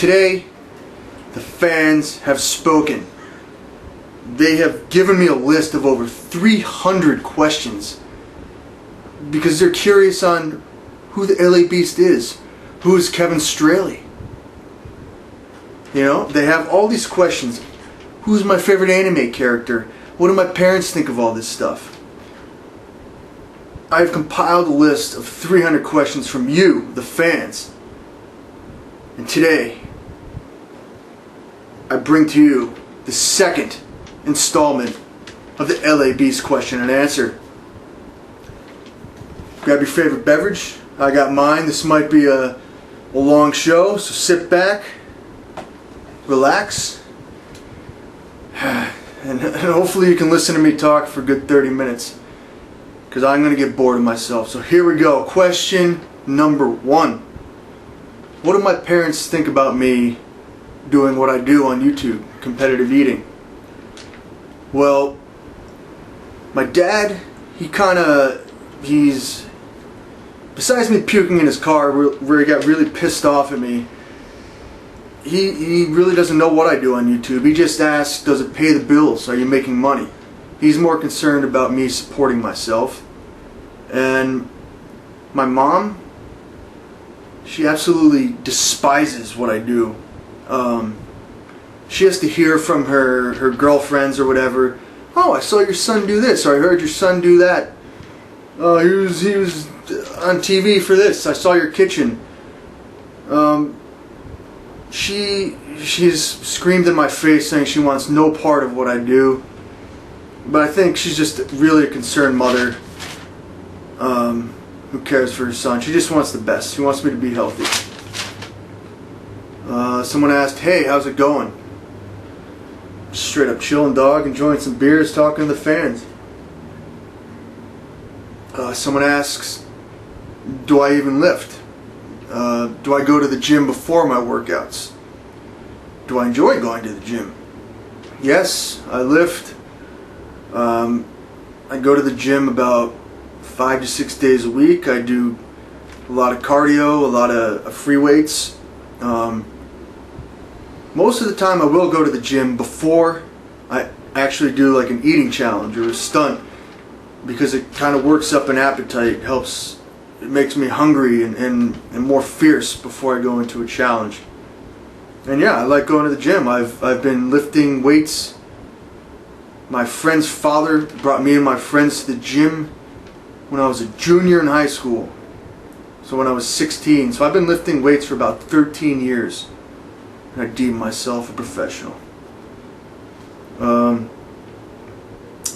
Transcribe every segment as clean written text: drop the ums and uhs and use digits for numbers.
today, the fans have spoken. They have given me a list of over 300 questions because they're curious on who the LA Beast is. Who is Kevin Straley? You know, they have all these questions. Who's my favorite anime character? What do my parents think of all this stuff? I've compiled a list of 300 questions from you, the fans. And today, I bring to you the second installment of the LA Beast question and answer. Grab your favorite beverage. I got mine. This might be a long show, so sit back, relax, and hopefully you can listen to me talk for a good 30 minutes, because I'm going to get bored of myself. So here we go. Question number 1. What do my parents think about me doing what I do on YouTube, competitive eating? Well, my dad, he's, besides me puking in his car where he got really pissed off at me, he really doesn't know what I do on YouTube. He just asks, does it pay the bills? Are you making money? He's more concerned about me supporting myself. And my mom, she absolutely despises what I do. She has to hear from her girlfriends or whatever, oh, I saw your son do this, or I heard your son do that. Oh, he was on TV for this. I saw your kitchen. She's screamed in my face saying she wants no part of what I do. But I think she's just really a concerned mother who cares for her son. She just wants the best. She wants me to be healthy. Someone asked, hey, how's it going? Straight up chilling, dog, enjoying some beers, talking to the fans. Someone asks, do I even lift? Do I go to the gym before my workouts? Do I enjoy going to the gym? Yes, I lift. I go to the gym about 5 to 6 days a week. I do a lot of cardio, a lot of free weights. Most of the time I will go to the gym before I actually do like an eating challenge or a stunt, because it kind of works up an appetite, helps, it makes me hungry and more fierce before I go into a challenge. And yeah, I like going to the gym. I've been lifting weights. My friend's father brought me and my friends to the gym when I was a junior in high school. So when I was 16. So I've been lifting weights for about 13 years. And I deem myself a professional.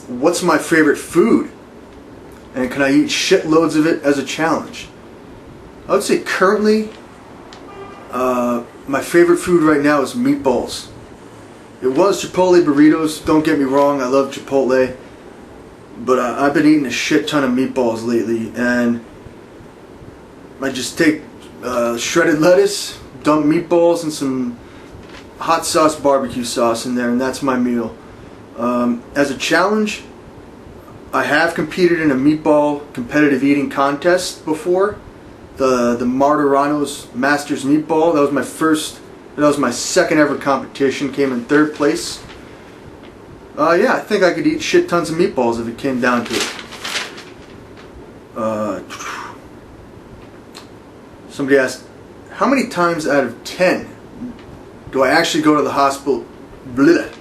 What's my favorite food? And can I eat shitloads of it as a challenge? I would say currently, my favorite food right now is meatballs. It was Chipotle burritos, don't get me wrong, I love Chipotle. But I've been eating a shit ton of meatballs lately, and I just take shredded lettuce, dump meatballs and some hot sauce barbecue sauce in there, and that's my meal. As a challenge, I have competed in a meatball competitive eating contest before. The Martiranos Masters Meatball. That was my second ever competition. Came in 3rd place. Yeah, I think I could eat shit tons of meatballs if it came down to it. Somebody asked, how many times out of 10 do I actually go to the hospital? Bleh.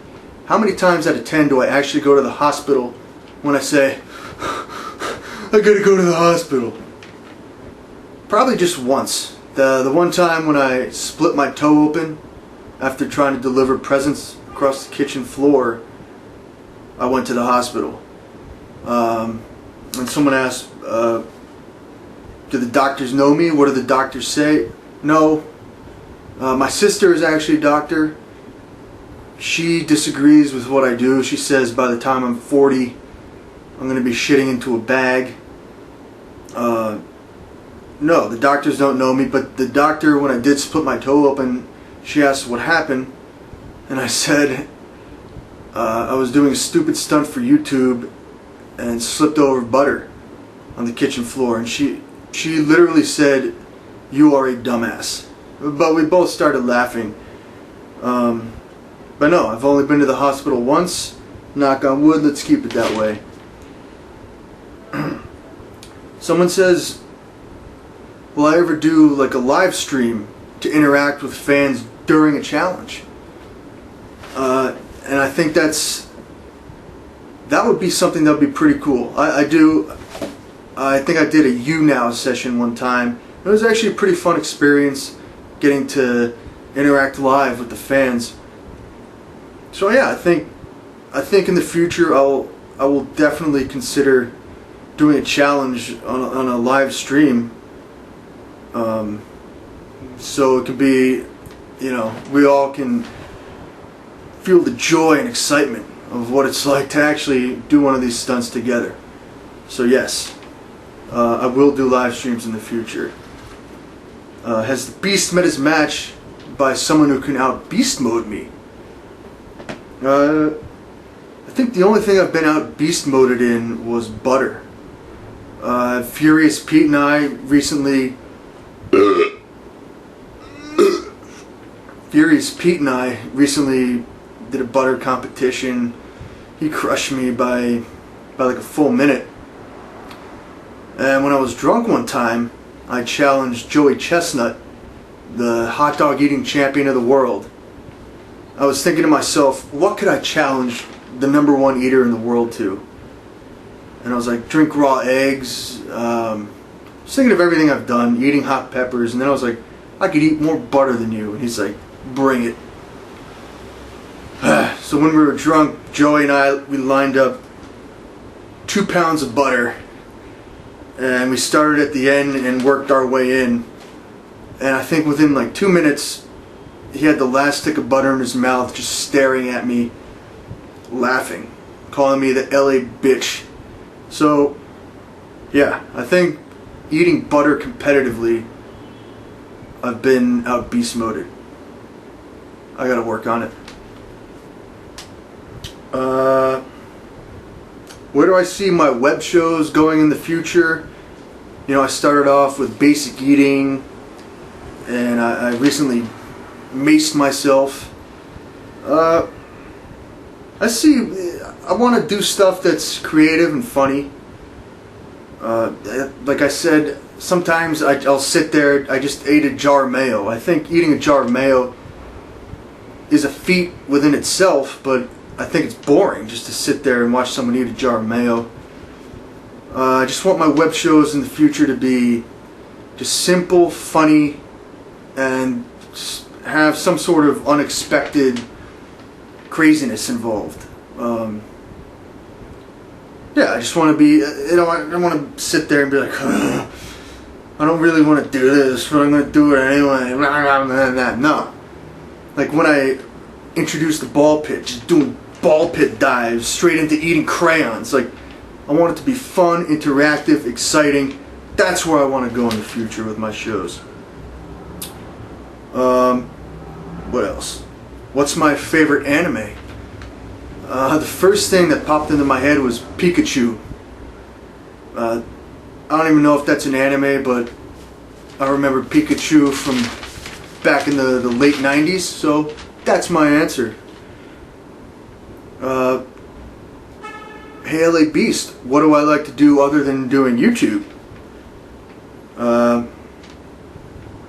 How many times out of 10 do I actually go to the hospital when I say, I gotta go to the hospital? Probably just once. The one time when I split my toe open after trying to deliver presents across the kitchen floor, I went to the hospital. And someone asked, do the doctors know me? What do the doctors say? No. My sister is actually a doctor. She disagrees with what I do. She says by the time I'm 40, I'm going to be shitting into a bag. No, the doctors don't know me, but the doctor, when I did split my toe open, she asked what happened, and I said I was doing a stupid stunt for YouTube and slipped over butter on the kitchen floor, and she literally said, "You are a dumbass." but we both started laughing. But no, I've only been to the hospital once. Knock on wood, let's keep it that way. Someone says, will I ever do like a live stream to interact with fans during a challenge? And I think that would be something that would be pretty cool. I think I did a You Now session one time. It was actually a pretty fun experience getting to interact live with the fans. So yeah, I think in the future I will definitely consider doing a challenge on a live stream. So it can be, you know, we all can feel the joy and excitement of what it's like to actually do one of these stunts together. So yes, I will do live streams in the future. Has the Beast met his match by someone who can out beast mode me? I think the only thing I've been out beast moded in was Butter. Furious Pete and I recently did a Butter competition. He crushed me by like a full minute. And when I was drunk one time, I challenged Joey Chestnut, the hot dog eating champion of the world. I was thinking to myself, what could I challenge the #1 eater in the world to? And I was like, drink raw eggs. I was thinking of everything I've done, eating hot peppers, and then I was like, I could eat more butter than you. And he's like, bring it. So when we were drunk, Joey and I, we lined up 2 pounds of butter, and we started at the end and worked our way in. And I think within like 2 minutes, he had the last stick of butter in his mouth, just staring at me, laughing, calling me the LA bitch. So yeah, I think eating butter competitively, I've been out beast moded. I gotta work on it. Where do I see my web shows going in the future? You know, I started off with basic eating, and I recently maced myself. I want to do stuff that's creative and funny. Like I said, sometimes I'll sit there, I just ate a jar of mayo. I think eating a jar of mayo is a feat within itself, but I think it's boring just to sit there and watch someone eat a jar of mayo. I just want my web shows in the future to be just simple, funny, and have some sort of unexpected craziness involved. Yeah, I just want to be, you know, I don't want to sit there and be like, I don't really want to do this, but I'm going to do it anyway. No. Like when I introduced the ball pit, just doing ball pit dives straight into eating crayons. Like, I want it to be fun, interactive, exciting. That's where I want to go in the future with my shows. What else? What's my favorite anime? The first thing that popped into my head was Pikachu. I don't even know if that's an anime, but I remember Pikachu from back in the late 90s, so that's my answer. Hey LA Beast, what do I like to do other than doing YouTube?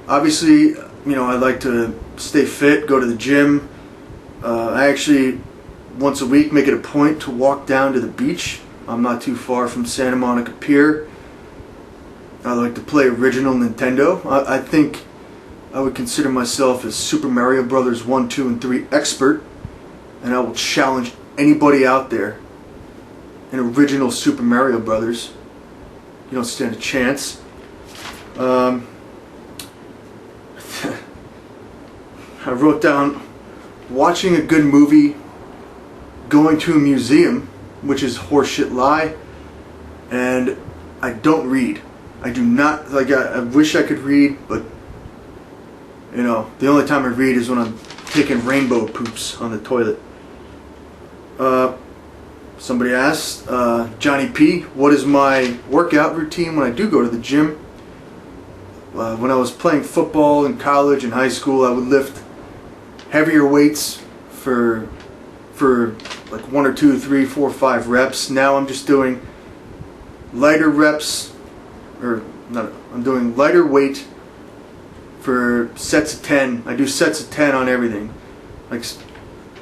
Obviously, you know, I like to stay fit, go to the gym. I actually, once a week, make it a point to walk down to the beach. I'm not too far from Santa Monica Pier. I like to play original Nintendo. I think I would consider myself a Super Mario Brothers 1, 2, and 3 expert, and I will challenge anybody out there in original Super Mario Brothers. You don't stand a chance. I wrote down watching a good movie, going to a museum, which is horseshit lie, and I don't read. I do not, like, I wish I could read, but, you know, the only time I read is when I'm taking rainbow poops on the toilet. Somebody asked, Johnny P, what is my workout routine when I do go to the gym? when I was playing football in college and high school, I would lift heavier weights for like 1 or 2, 3, 4, 5 reps. Now I'm just doing lighter reps, or not, I'm doing lighter weight for sets of 10. I do sets of 10 on everything. Like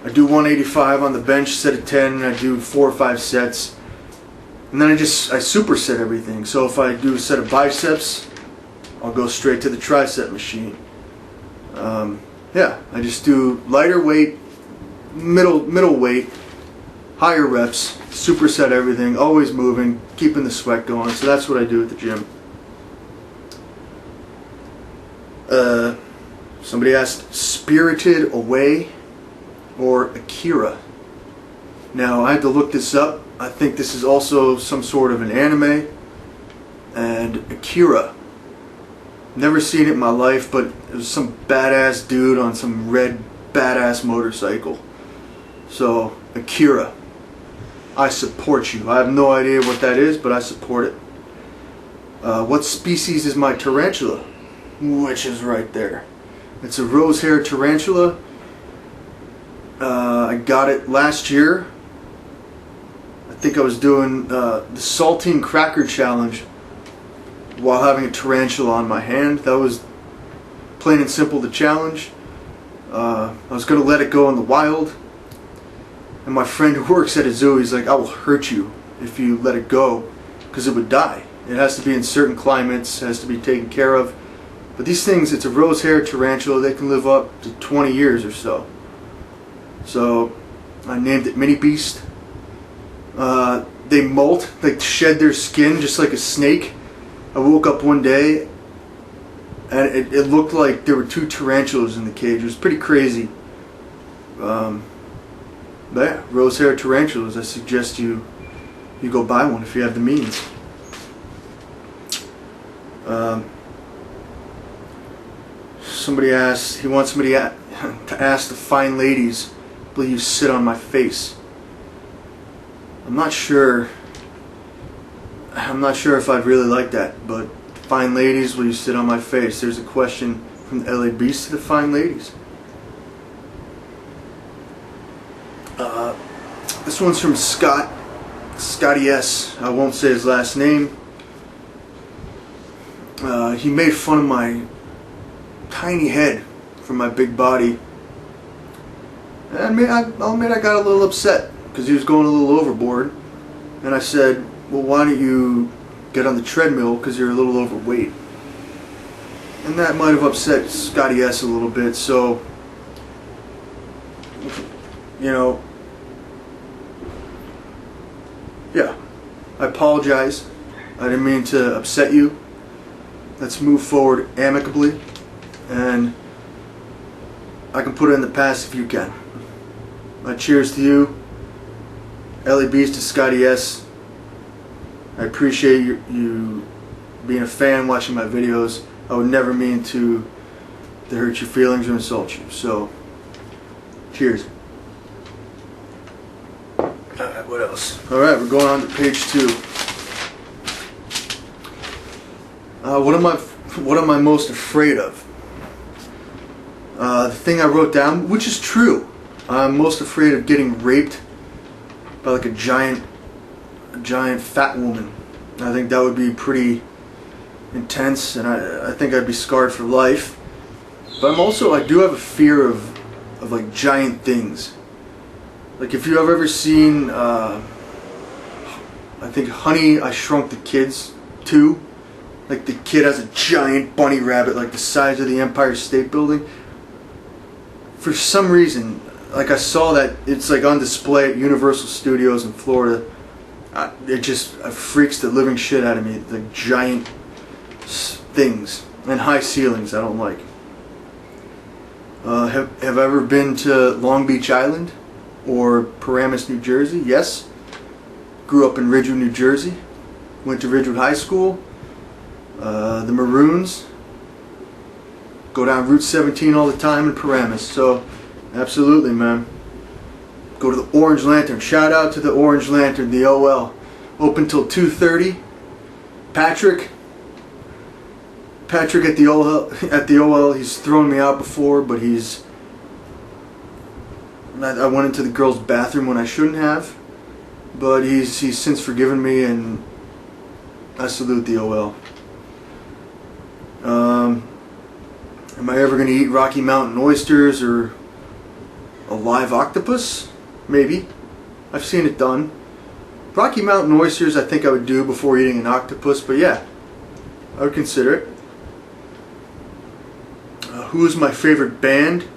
I do 185 on the bench, set of 10, and I do 4 or 5 sets. And then I superset everything. So if I do a set of biceps, I'll go straight to the tricep machine. Yeah, I just do lighter weight, middle weight, higher reps, superset everything, always moving, keeping the sweat going. So that's what I do at the gym. Somebody asked, Spirited Away or Akira? Now I had to look this up. I think this is also some sort of an anime. And Akira, never seen it in my life, but it was some badass dude on some red badass motorcycle. So Akira, I support you. I have no idea what that is, but I support it. What species is my tarantula? Which is right there. It's a rose-haired tarantula. I got it last year. I think I was doing the saltine cracker challenge while having a tarantula on my hand. That was plain and simple the challenge. I was going to let it go in the wild, and my friend who works at a zoo, he's like, I will hurt you if you let it go, because it would die. It has to be in certain climates, has to be taken care of. But these things, it's a rose-haired tarantula, they can live up to 20 years or so. So I named it Mini Beast. They molt, they shed their skin just like a snake. I woke up one day and it looked like there were 2 tarantulas in the cage. It was pretty crazy. But yeah, rose-haired tarantulas, I suggest you go buy one if you have the means. Somebody asked, he wants somebody to ask the fine ladies, will you sit on my face? I'm not sure if I'd really like that, but fine ladies, will you sit on my face? There's a question from the LA Beast to the fine ladies. This one's from Scotty S. I won't say his last name. He made fun of my tiny head from my big body. And I'll admit I got a little upset because he was going a little overboard. And I said, well, why don't you get on the treadmill because you're a little overweight? And that might have upset Scotty S a little bit. So, you know, yeah, I apologize. I didn't mean to upset you. Let's move forward amicably, and I can put it in the past if you can. My cheers to you, LA Beast, to Scotty S. I appreciate you being a fan, watching my videos. I would never mean to hurt your feelings or insult you. So, cheers. Alright, what else? Alright, we're going on to page 2. What am I most afraid of? The thing I wrote down, which is true. I'm most afraid of getting raped by like a giant fat woman. I think that would be pretty intense, and I think I'd be scarred for life. But I do have a fear of like giant things. Like if you have ever seen, I think Honey, I Shrunk the Kids 2. Like the kid has a giant bunny rabbit like the size of the Empire State Building. For some reason, like I saw that it's like on display at Universal Studios in Florida. It just freaks the living shit out of me. The giant things and high ceilings I don't like. Have I ever been to Long Beach Island or Paramus, New Jersey? Yes. Grew up in Ridgewood, New Jersey. Went to Ridgewood High School. The Maroons go down Route 17 all the time in Paramus. So, absolutely, man. Go to the Orange Lantern. Shout out to the Orange Lantern, the OL. Open till 2:30. Patrick, Patrick at the OL, he's thrown me out before, but I went into the girls' bathroom when I shouldn't have, but he's since forgiven me, and I salute the OL. Am I ever going to eat Rocky Mountain oysters or a live octopus? Maybe. I've seen it done. Rocky Mountain oysters I think I would do before eating an octopus, but yeah, I would consider it. Who is my favorite band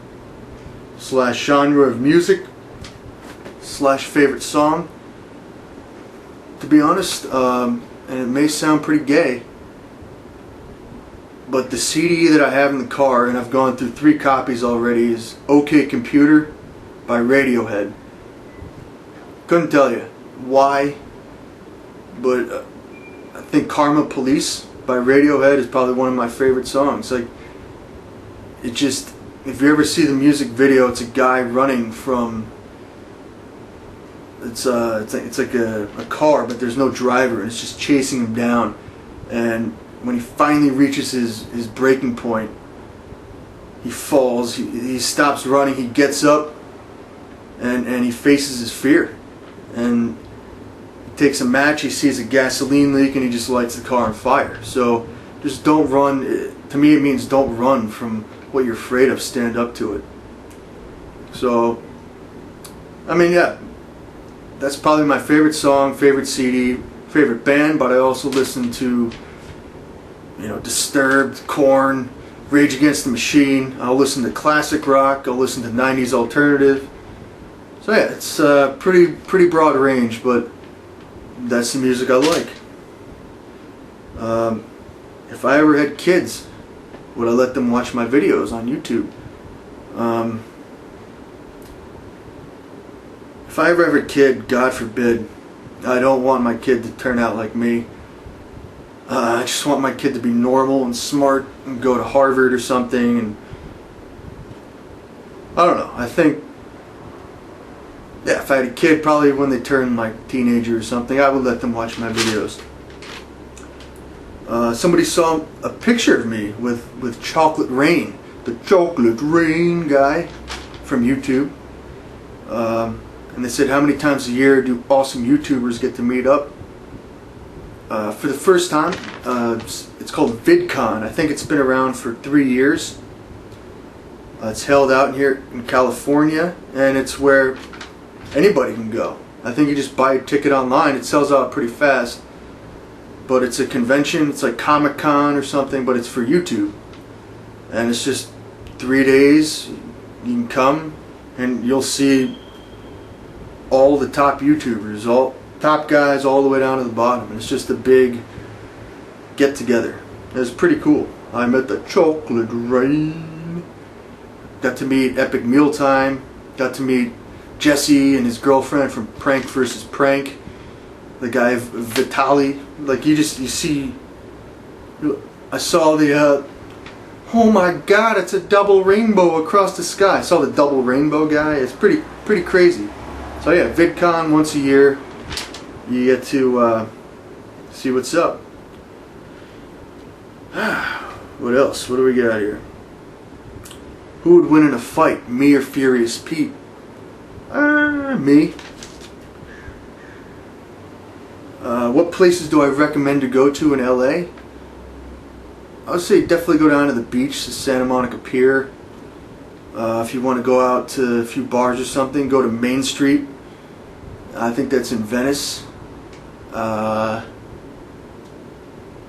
/ genre of music / favorite song? To be honest, and it may sound pretty gay, but the CD that I have in the car, and I've gone through 3 copies already, is OK Computer by Radiohead. Couldn't tell you why, but I think Karma Police by Radiohead is probably one of my favorite songs. Like, it just, if you ever see the music video, it's a guy running from, it's like a car, but there's no driver, and it's just chasing him down. And when he finally reaches his breaking point, he falls, he stops running, he gets up, and he faces his fear. And he takes a match, he sees a gasoline leak, and he just lights the car on fire. So just don't run. To me, it means don't run from what you're afraid of. Stand up to it. So, I mean, yeah, that's probably my favorite song, favorite CD, favorite band, but I also listen to, you know, Disturbed, Korn, Rage Against the Machine. I'll listen to classic rock, I'll listen to 90s alternative. So yeah, it's a pretty broad range, but that's the music I like. If I ever had kids, would I let them watch my videos on YouTube? If I ever have a kid, God forbid, I don't want my kid to turn out like me. I just want my kid to be normal and smart and go to Harvard or something. And I don't know. I think, yeah, if I had a kid, probably when they turn like teenager or something, I would let them watch my videos. Somebody saw a picture of me with Chocolate Rain, the Chocolate Rain guy from YouTube. And they said, how many times a year do awesome YouTubers get to meet up? For the first time, it's called VidCon. I think it's been around for 3 years. It's held out here in California, and it's where anybody can go. I think you just buy a ticket online. It sells out pretty fast. But it's a convention. It's like Comic-Con or something, but it's for YouTube. And it's just 3 days. You can come, and you'll see all the top YouTubers, all top guys, all the way down to the bottom. And it's just a big get together. It's pretty cool. I met the Chocolate Rain. Got to meet Epic Mealtime. Got to meet Jesse and his girlfriend from Prank vs. Prank. The guy Vitaly. Like, you see. I saw the. Oh my God! It's a double rainbow across the sky. I saw the double rainbow guy. It's pretty crazy. So yeah, VidCon once a year. You get to see what's up. What else? What do we got here? Who would win in a fight, me or Furious Pete? Me. What places do I recommend to go to in LA? I would say definitely go down to the beach, the Santa Monica Pier. If you want to go out to a few bars or something, go to Main Street. I think that's in Venice. Yeah,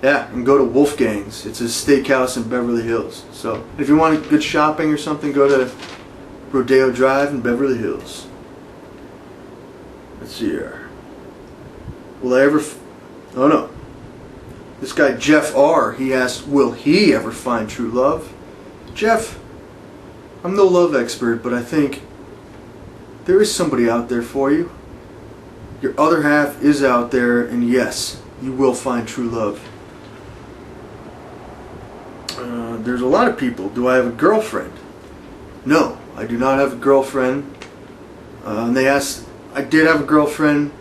and go to Wolfgang's. It's a steakhouse in Beverly Hills. So if you want good shopping or something, go to Rodeo Drive in Beverly Hills. Let's see here. Will I ever... Oh no. This guy Jeff R, he asked, will he ever find true love? Jeff, I'm no love expert, but I think there is somebody out there for you. Your other half is out there, and yes, you will find true love. There's a lot of people. Do I have a girlfriend? No, I do not have a girlfriend. And they asked, I did have a girlfriend,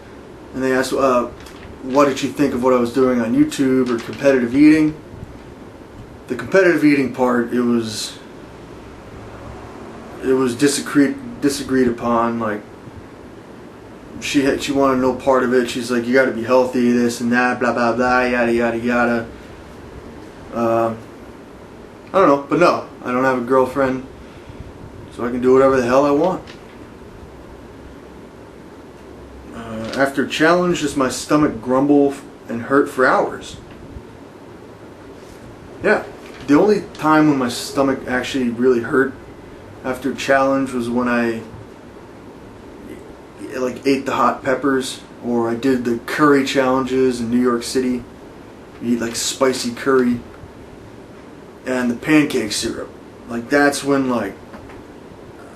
and they asked, what did you think of what I was doing on YouTube or competitive eating? the competitive eating part, it was disagreed upon. Like, she wanted no part of it. She's like, you got to be healthy, this and that, blah blah blah, yada yada yada. I don't know, but no, I don't have a girlfriend, so I can do whatever the hell I want. After challenge, does my stomach grumble and hurt for hours? Yeah, the only time when my stomach actually really hurt after challenge was when I like ate the hot peppers, or I did the curry challenges in New York City. You eat like spicy curry and the pancake syrup. Like, that's when like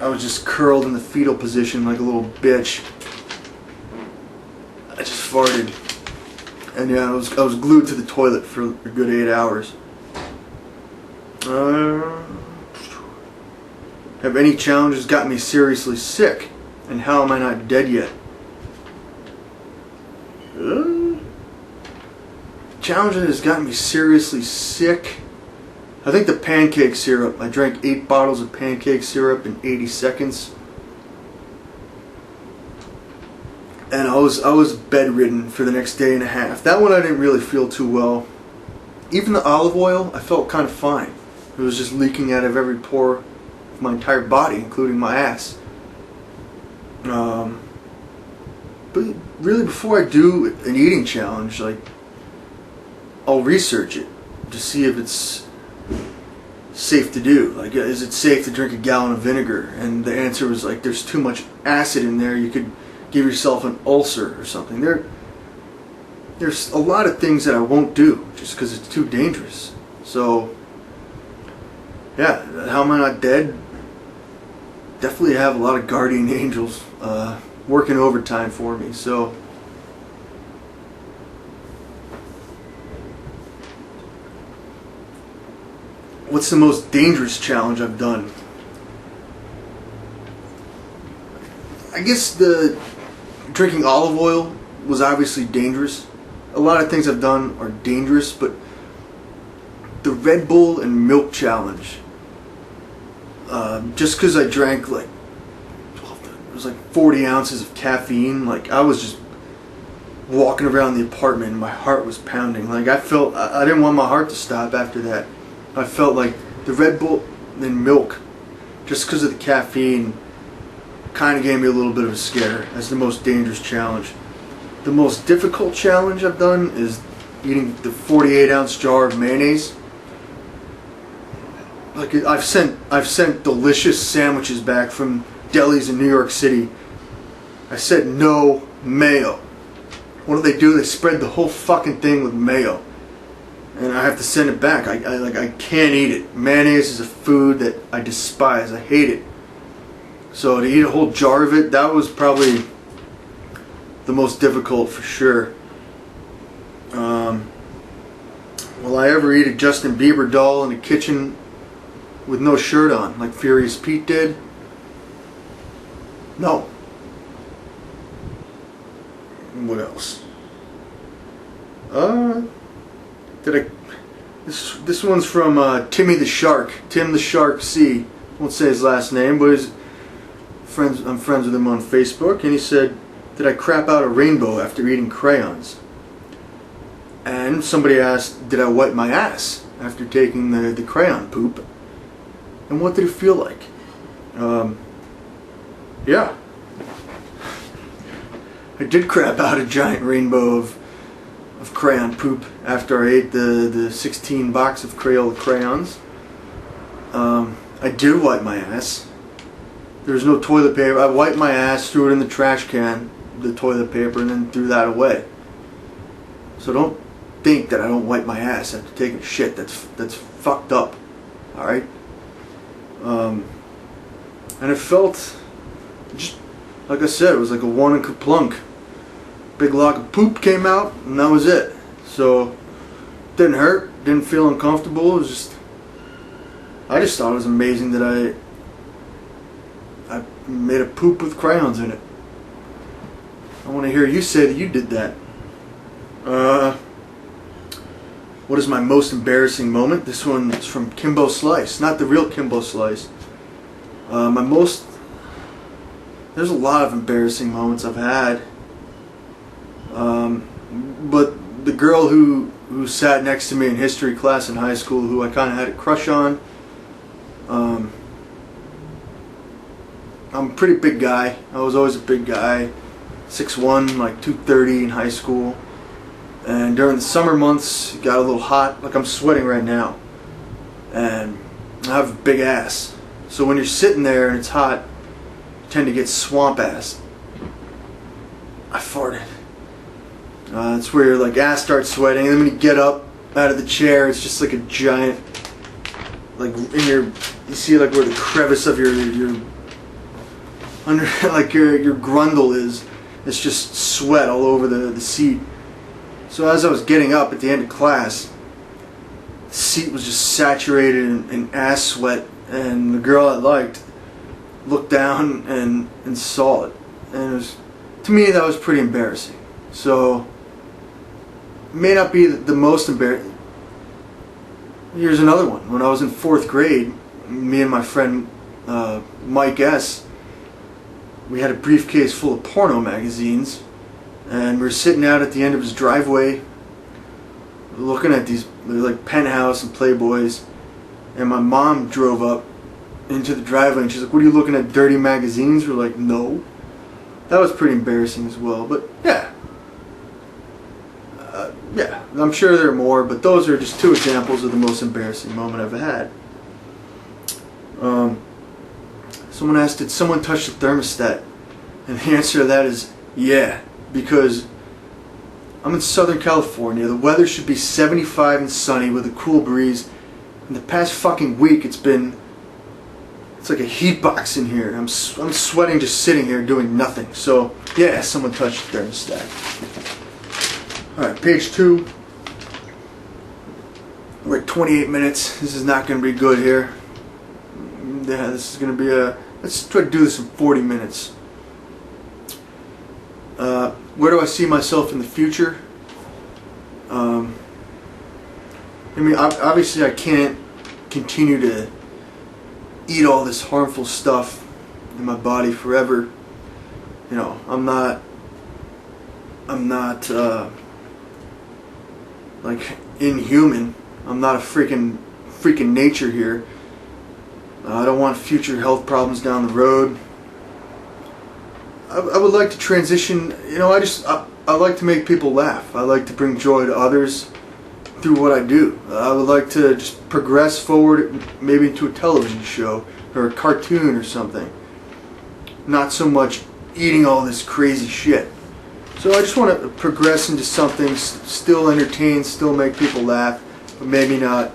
I was just curled in the fetal position like a little bitch. I just farted, and yeah, I was glued to the toilet for a good 8 hours. Have any challenges got me seriously sick, and how am I not dead yet? Challenge that has gotten me seriously sick, I think the pancake syrup. I drank 8 bottles of pancake syrup in 80 seconds. And I was bedridden for the next day and a half. That one I didn't really feel too well. Even the olive oil, I felt kind of fine. It was just leaking out of every pore of my entire body, including my ass. But really, before I do an eating challenge, like, I'll research it to see if it's safe to do. Like, is it safe to drink a gallon of vinegar? And the answer was like, there's too much acid in there. You could give yourself an ulcer or something. There's a lot of things that I won't do just because it's too dangerous. So, yeah, how am I not dead? Definitely have a lot of guardian angels working overtime for me. So, what's the most dangerous challenge I've done? I guess the drinking olive oil was obviously dangerous. A lot of things I've done are dangerous, but the Red Bull and milk challenge, just because I drank like, it was like 40 ounces of caffeine, like I was just walking around the apartment and my heart was pounding. Like, I felt, I didn't want my heart to stop after that. I felt like the Red Bull and milk, just because of the caffeine, kind of gave me a little bit of a scare. That's the most dangerous challenge. The most difficult challenge I've done is eating the 48-ounce jar of mayonnaise. Like, I've sent delicious sandwiches back from delis in New York City. I said no mayo. What do? They spread the whole fucking thing with mayo, and I have to send it back. I can't eat it. Mayonnaise is a food that I despise. I hate it. So to eat a whole jar of it, that was probably the most difficult for sure. Will I ever eat a Justin Bieber doll in the kitchen with no shirt on, like Furious Pete did? No. What else? This one's from Timmy the Shark. Tim the Shark C. Won't say his last name, but I'm friends with him on Facebook, and he said, did I crap out a rainbow after eating crayons? And somebody asked, did I wipe my ass after taking the crayon poop? And what did it feel like? Yeah. I did crap out a giant rainbow of crayon poop after I ate the 16 box of Crayola crayons. I did wipe my ass. There was no toilet paper. I wiped my ass, threw it in the trash can, the toilet paper, and then threw that away. So don't think that I don't wipe my ass after taking a shit. That's fucked up. Alright? And it felt, just like I said, it was like a one and kerplunk. Big log of poop came out, and that was it. So, didn't hurt, didn't feel uncomfortable. It was just, I just thought it was amazing that I made a poop with crayons in it. I want to hear you say that you did that. What is my most embarrassing moment? This one is from Kimbo Slice, not the real Kimbo Slice. There's a lot of embarrassing moments I've had. But the girl who sat next to me in history class in high school, who I kind of had a crush on, I'm a pretty big guy. I was always a big guy, 6'1", like 230 in high school. And during the summer months, it got a little hot. Like I'm sweating right now. And I have a big ass. So when you're sitting there and it's hot, you tend to get swamp ass. I farted. It's where your like ass starts sweating, and then when you get up out of the chair, it's just like a giant, like you see like where the crevice of your under like your grundle is. It's just sweat all over the seat. So as I was getting up at the end of class, the seat was just saturated in ass sweat, and the girl I liked looked down and saw it, and it was, to me, that was pretty embarrassing. So it may not be the most embarrassing. Here's another one. When I was in 4th grade, me and my friend Mike S, we had a briefcase full of porno magazines, and we were sitting out at the end of his driveway looking at these like Penthouse and Playboys, and my mom drove up into the driveway and she's like, "What are you looking at, dirty magazines?" We're like, "No." That was pretty embarrassing as well, but yeah. Yeah, I'm sure there are more, but those are just 2 examples of the most embarrassing moment I've had. Someone asked, did someone touch the thermostat? And the answer to that is yeah, because I'm in Southern California. The weather should be 75 and sunny with a cool breeze. In the past fucking week, it's like a heat box in here. I'm sweating just sitting here doing nothing. So yeah, someone touched the thermostat. Alright, page 2. We're at 28 minutes. This is not going to be good here. Yeah, this is going to be let's try to do this in 40 minutes. Where do I see myself in the future? I mean, obviously I can't continue to eat all this harmful stuff in my body forever. You know, I'm not like inhuman. I'm not a freaking nature here. I don't want future health problems down the road. I would like to transition, you know, I like to make people laugh. I like to bring joy to others through what I do. I would like to just progress forward, maybe into a television show or a cartoon or something. Not so much eating all this crazy shit. So I just want to progress into something, still entertain, still make people laugh, but maybe not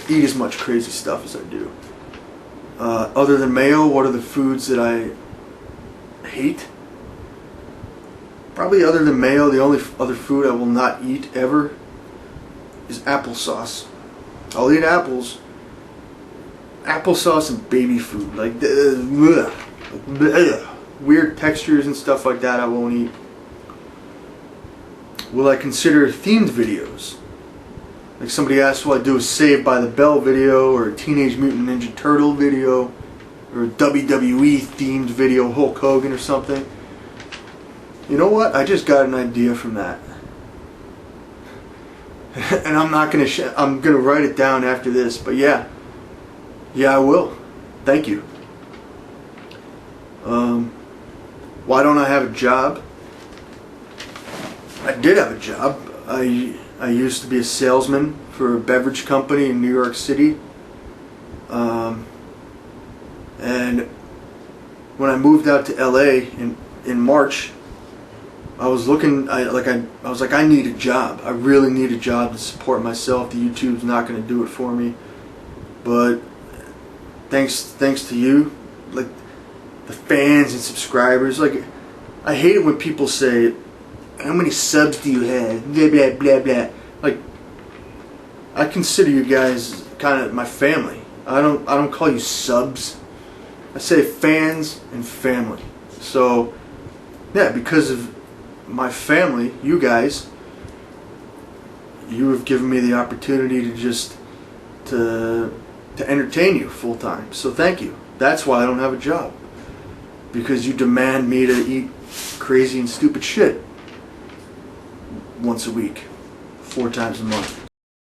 eat as much crazy stuff as I do. Other than mayo, what are the foods that I hate? Probably other than mayo, the only other food I will not eat ever is applesauce. I'll eat apples. Applesauce and baby food, like weird textures and stuff like that, I won't eat. Will I consider themed videos? Like somebody asked, will I do a Saved by the Bell video, or a Teenage Mutant Ninja Turtle video, or a WWE themed video, Hulk Hogan or something? You know what? I just got an idea from that. And I'm not going to I'm going to write it down after this, but yeah. Yeah, I will. Thank you. Why don't I have a job? I did have a job. I used to be a salesman for a beverage company in New York City. And when I moved out to LA in March, I was looking, I was like, I need a job. I really need a job to support myself. The YouTube's not going to do it for me. But thanks to you, like the fans and subscribers, like I hate it when people say, how many subs do you have? Blah blah blah blah. Like, I consider you guys kind of my family. I don't call you subs. I say fans and family. So yeah, because of my family, you guys, you have given me the opportunity to just to entertain you full time. So thank you. That's why I don't have a job, because you demand me to eat crazy and stupid shit once a week, 4 times a month.